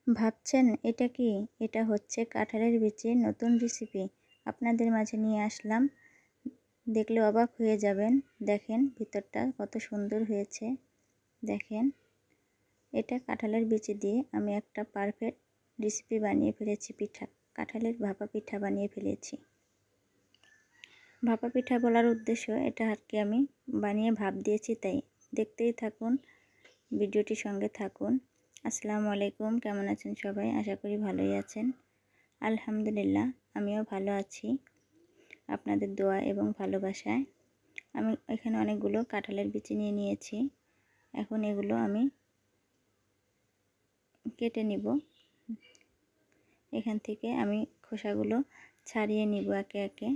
ভাবছেন এটা কি? এটা হচ্ছে কাঁঠালের বিচির নতুন রেসিপি আপনাদের মাঝে নিয়ে আসলাম। দেখলে অবাক হয়ে যাবেন। দেখেন ভিতরটা কত সুন্দর হয়েছে। দেখেন, এটা কাঁঠালের বিচি দিয়ে আমি একটা পারফেক্ট রেসিপি বানিয়ে ফেলেছি। পিঠা, কাঁঠালের ভাপা পিঠা বানিয়ে ফেলেছি। ভাপা পিঠা বলার উদ্দেশ্য, এটা আর কি আমি বানিয়ে ভাপ দিয়েছি, তাই দেখতেই থাকুন, ভিডিওটির সঙ্গে থাকুন। আসসালামু আলাইকুম, কেমন আছেন সবাই? আশা করি ভালোই আছেন। আলহামদুলিল্লাহ, আমিও ভালো আছি আপনাদের দোয়া এবং ভালোবাসায়। আমি এখানে অনেকগুলো কাঁঠালের বিচি নিয়ে নিয়েছি। এখন এগুলো আমি কেটে নিব। এখান থেকে আমি খোসাগুলো ছাড়িয়ে নিব একে একে।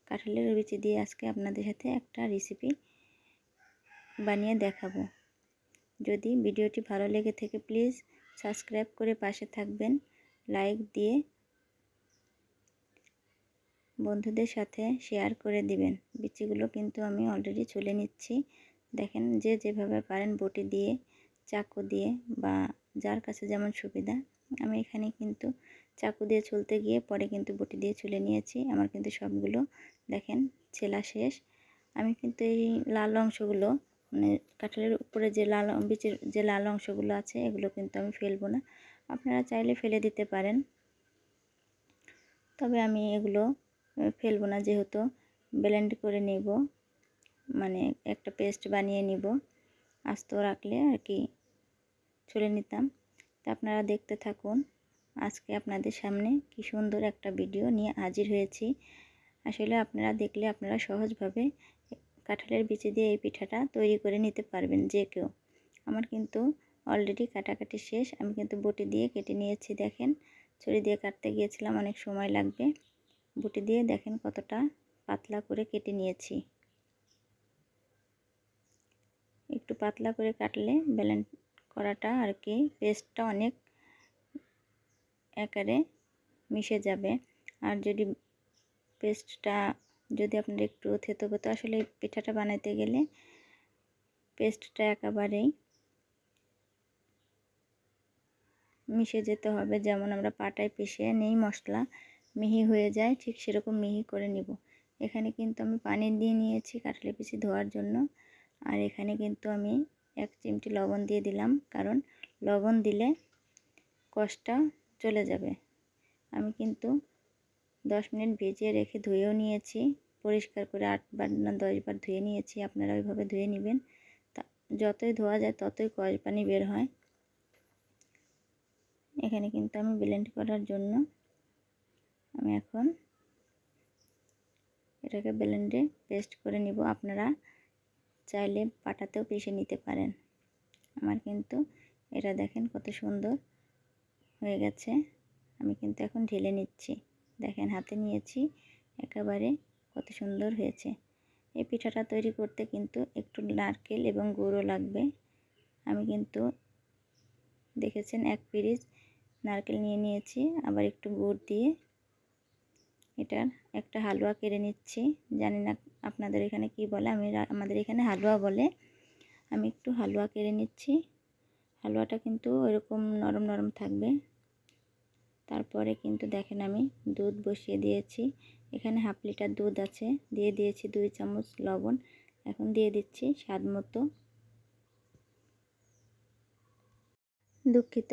কাঁঠালের বিচি দিয়ে আজকে আপনাদের সাথে একটা রেসিপি বানিয়ে দেখাবো। যদি ভিডিওটি ভালো লেগে থাকে প্লিজ সাবস্ক্রাইব করে পাশে থাকবেন, লাইক দিয়ে বন্ধুদের সাথে শেয়ার করে দিবেন। বিচিগুলো কিন্তু আমি অলরেডি ছুলে নিচ্ছি। দেখেন, যে যেভাবে পারেন বটি দিয়ে, চাকু দিয়ে, বা যার কাছে যেমন সুবিধা। আমি এখানে কিন্তু চাকু দিয়ে ছুলতে গিয়ে পরে কিন্তু বটি দিয়ে ছুলে নিয়েছি। আমার কিন্তু সবগুলো দেখেন ছেলা শেষ। আমি কিন্তু এই লাল অংশগুলো, মানে কাঁঠালের উপরে যে লাল বিচির যে লাল অংশগুলো আছে, এগুলো কিন্তু আমি ফেলবো না। আপনারা চাইলে ফেলে দিতে পারেন, তবে আমি এগুলো ফেলবো না, যেহেতু ব্লেন্ড করে নেব, মানে একটা পেস্ট বানিয়ে নিব। আস্ত রাখলে আর কি ছুলে নিতাম। তা আপনারা দেখতে থাকুন। আজকে আপনাদের সামনে কি সুন্দর একটা ভিডিও নিয়ে হাজির হয়েছি। আসলে আপনারা দেখলে আপনারা সহজভাবে কাঁঠালের বিচি দিয়ে এই পিঠাটা তৈরি করে নিতে পারবেন যে কেউ। আমার কিন্তু অলরেডি কাটাকাটি শেষ। আমি কিন্তু বটি দিয়ে কেটে নিয়েছি। দেখেন, ছুরি দিয়ে কাটতে গিয়েছিলাম, অনেক সময় লাগবে। বটি দিয়ে দেখেন কতটা পাতলা করে কেটে নিয়েছি। একটু পাতলা করে কাটলে ব্লেন্ড করাটা আর কি পেস্টটা অনেক আকারে মিশে যাবে। আর যদি পেস্টটা যদি আপনার একটু থেতো পেতো, আসলে পিঠাটা বানাইতে গেলে পেস্টটা একেবারেই মিশে যেতে হবে। যেমন আমরা পাটায় পিষে নেই মশলা মিহি হয়ে যায়, ঠিক সেরকম মিহি করে নিব। এখানে কিন্তু আমি পানি দিয়ে নিয়েছি কাঁঠালের বিচি ধোয়ার জন্য। আর এখানে কিন্তু আমি 1 চিমটি লবণ দিয়ে দিলাম, কারণ লবণ দিলে কষটা চলে যাবে। আমি কিন্তু 10 মিনিট ভিজিয়ে রেখে ধুয়েও নিয়েছি, পরিষ্কার করে 8 বার না 10 বার ধুয়ে নিয়েছি। আপনারা ওইভাবে ধুয়ে নেবেন। তা যতই ধোয়া যায় ততই কষ পানি বের হয়। এখানে কিন্তু আমি ব্লেন্ড করার জন্য আমি এখন এটাকে ব্লেন্ডে পেস্ট করে নিব। আপনারা চাইলে পাটাতেও পিষে নিতে পারেন। আমার কিন্তু এটা দেখেন কত সুন্দর হয়ে গেছে। আমি কিন্তু এখন ঢেলে নিচ্ছি। দেখেন, হাতে নিয়েছি, একেবারে কত সুন্দর হয়েছে। এই পিঠাটা তৈরি করতে কিন্তু একটু নারকেল এবং গুড়ও লাগবে। আমি কিন্তু দেখেছেন 1 পিরিচ নারকেল নিয়ে নিয়েছি, আবার একটু গুড় দিয়ে এটার একটা হালুয়া কেড়ে নিচ্ছি। জানি না আপনাদের এখানে কি বলে, আমাদের এখানে হালুয়া বলে। আমি একটু হালুয়া কেড়ে নিচ্ছি। হালুয়াটা কিন্তু এরকম নরম নরম থাকবে। তারপরে কিন্তু দেখেন আমি দুধ বসিয়ে দিয়েছি। এখানে হাফ লিটার দুধ আছে। দিয়ে দিয়েছি 2 চামচ লবণ। এখন দিয়ে দিচ্ছি স্বাদ মতো, দুঃখিত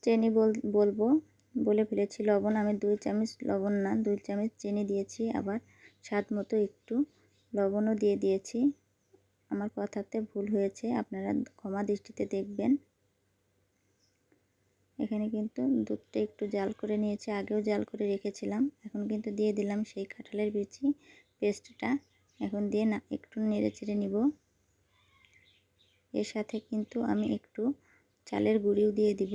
চিনি বলবো বলে ফেলেছি, লবণ আমি 2 চামচ লবণ না 2 চামচ চিনি দিয়েছি। আবার স্বাদ মতো একটু লবণও দিয়ে দিয়েছি। আমার কথাতে ভুল হয়েছে, আপনারা ক্ষমা দৃষ্টিতে দেখবেন। এখানে কিন্তু দুধটা একটু জাল করে নিয়েছি, আগেও জাল করে রেখেছিলাম। এখন কিন্তু দিয়ে দিলাম সেই কাঁঠালের বিচি পেস্টটা। এখন দিয়ে না একটু নেড়ে চেড়ে নিব। এর সাথে কিন্তু আমি একটু চালের গুঁড়িও দিয়ে দিব।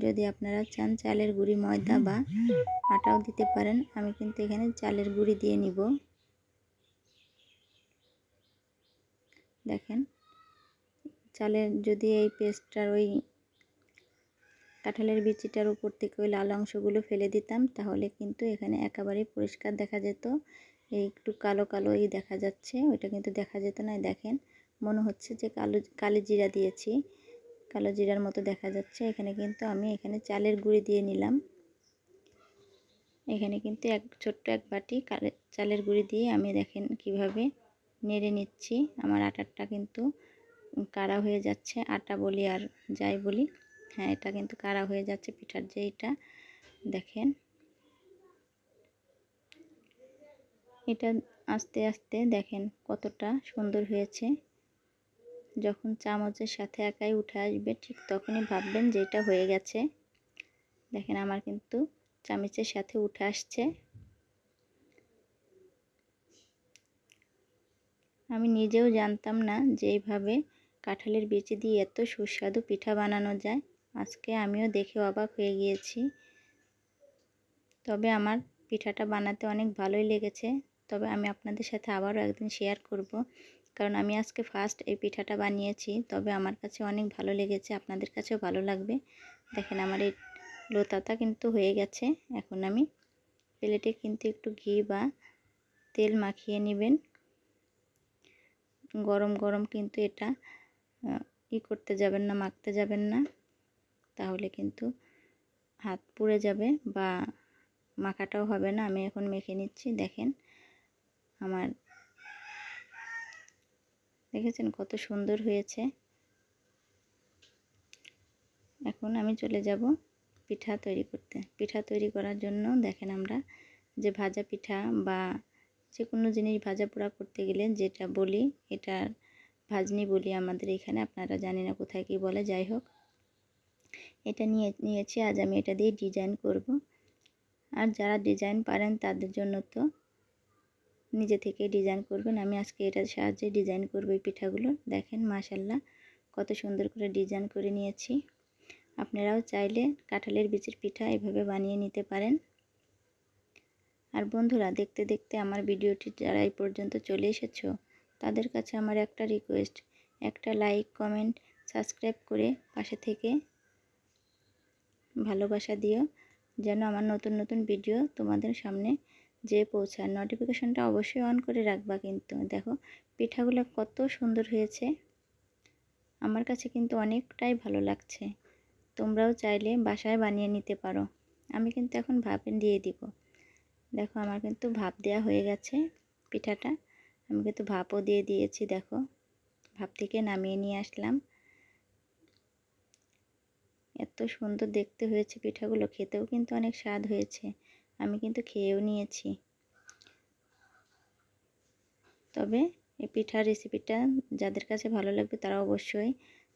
যদি আপনারা চান চালের গুঁড়ি, ময়দা বা আটাও দিতে পারেন। আমি কিন্তু এখানে চালের গুঁড়ি দিয়ে নিব। দেখেন, চালের যদি এই পেস্টটার ওই কাঁঠালের বিচিটার উপর থেকে ওই লাল অংশগুলো ফেলে দিতাম, তাহলে কিন্তু এখানে একেবারেই পরিষ্কার দেখা যেত। এই একটু কালো কালোই দেখা যাচ্ছে, ওইটা কিন্তু দেখা যেত না। দেখেন, মনে হচ্ছে যে কালি জিরা দিয়েছি। কালো জিরার মতো দেখা যাচ্ছে। এখানে কিন্তু আমি চালের গুঁড়ি দিয়ে নিলাম। এখানে কিন্তু ছোট্ট এক বাটি চালের গুঁড়ি দিয়ে আমি দেখেন কিভাবে নেড়ে নিচ্ছি। আমার আটাটা কিন্তু কাড়া হয়ে যাচ্ছে। আটা বলি আর যাই বলি, হ্যাঁ এটা কিন্তু কাড়া হয়ে যাচ্ছে পিঠার যে এটা দেখেন। এটা আস্তে আস্তে দেখেন কতটা সুন্দর হয়েছে। যখন চামচের সাথে একাই উঠে আসবে ঠিক তখনই ভাববেন যে এটা হয়ে গেছে। দেখেন আমার কিন্তু চামচের সাথে উঠে আসছে। আমি নিজেও জানতাম না যে এইভাবে কাঁঠালের বিচি দিয়ে এত সুস্বাদু পিঠা বানানো যায়। আজকে আমিও দেখে অবাক হয়ে গিয়েছি। তবে আমার পিঠাটা বানাতে অনেক ভালোই লেগেছে। তবে আমি আপনাদের সাথে আবারও একদিন শেয়ার করব, কারণ আমি আজকে ফার্স্ট এই পিঠাটা বানিয়েছি। তবে আমার কাছে অনেক ভালো লেগেছে, আপনাদের কাছেও ভালো লাগবে। দেখেন আমার এই লোতাটা কিন্তু হয়ে গেছে। এখন আমি প্লেটে কিন্তু একটু ঘি বা তেল মাখিয়ে নেবেন। গরম গরম কিন্তু এটা করতে যাবেন না, মাখতে যাবেন না, তাহলে কিন্তু হাত পুড়ে যাবে বা মাখাটাও হবে না। আমি এখন মেখে নিচ্ছি। দেখেন আমার, দেখেছেন কত সুন্দর হয়েছে। এখন আমি চলে যাব পিঠা তৈরি করতে। পিঠা তৈরি করার জন্য দেখেন আমরা যে ভাজা পিঠা বা যে কোনো জিনিস ভাজা পোড়া করতে গেলে যেটা বলি, এটা ভাজনি বলি আমাদের এখানে, আপনারা জানি না কোথায় কি বলে, যাই হোক এটা নিয়েছি। আজ আমি এটা দিয়ে ডিজাইন করব। আর যারা ডিজাইন পারেন তাদের জন্য তো নিজে থেকে ডিজাইন করবেন। আমি আজকে এটার সাহায্যে ডিজাইন করব এই পিঠাগুলো। দেখেন মাশাল্লাহ কত সুন্দর করে ডিজাইন করে নিয়েছি। আপনারাও চাইলে কাঁঠালের বিচির পিঠা এভাবে বানিয়ে নিতে পারেন। আর বন্ধুরা, দেখতে দেখতে আমার ভিডিওটি যারা এই পর্যন্ত চলে এসেছো তাদের কাছে আমার একটা রিকোয়েস্ট, একটা লাইক, কমেন্ট, সাবস্ক্রাইব করে পাশে থেকে ভালোবাসা দিও, যেন আমার নতুন নতুন ভিডিও তোমাদের সামনে যেয়ে পৌঁছায়। নোটিফিকেশনটা অবশ্যই অন করে রাখবা। কিন্তু দেখো পিঠাগুলো কত সুন্দর হয়েছে, আমার কাছে কিন্তু অনেকটাই ভালো লাগছে। তোমরাও চাইলে বাসায় বানিয়ে নিতে পারো। আমি কিন্তু এখন ভাপে দিয়ে দিব। দেখো আমার কিন্তু ভাপ দেওয়া হয়ে গেছে পিঠাটা। আমি কিন্তু ভাপও দিয়ে দিয়েছি। দেখো ভাপ থেকে নামিয়ে নিয়ে আসলাম। এত সুন্দর দেখতে হয়েছে পিঠাগুলো, খেতেও কিন্তু অনেক স্বাদ হয়েছে। আমি কিন্তু খেয়েও নিয়েছি। তবে এই পিঠার রেসিপিটা যাদের কাছে ভালো লাগবে তারা অবশ্যই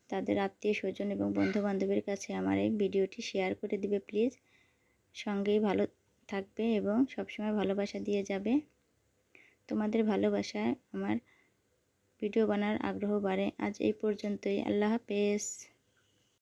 তাদের আত্মীয় স্বজন এবং বন্ধু বান্ধবের কাছে আমার এই ভিডিওটি শেয়ার করে দিবে প্লিজ। সঙ্গেই ভালো থাকবে এবং সবসময় ভালোবাসা দিয়ে যাবে। তোমাদের ভালোবাসায় আমার ভিডিও বানার আগ্রহ বাড়ে। আজ এই পর্যন্তই। আল্লাহ হাফেজ।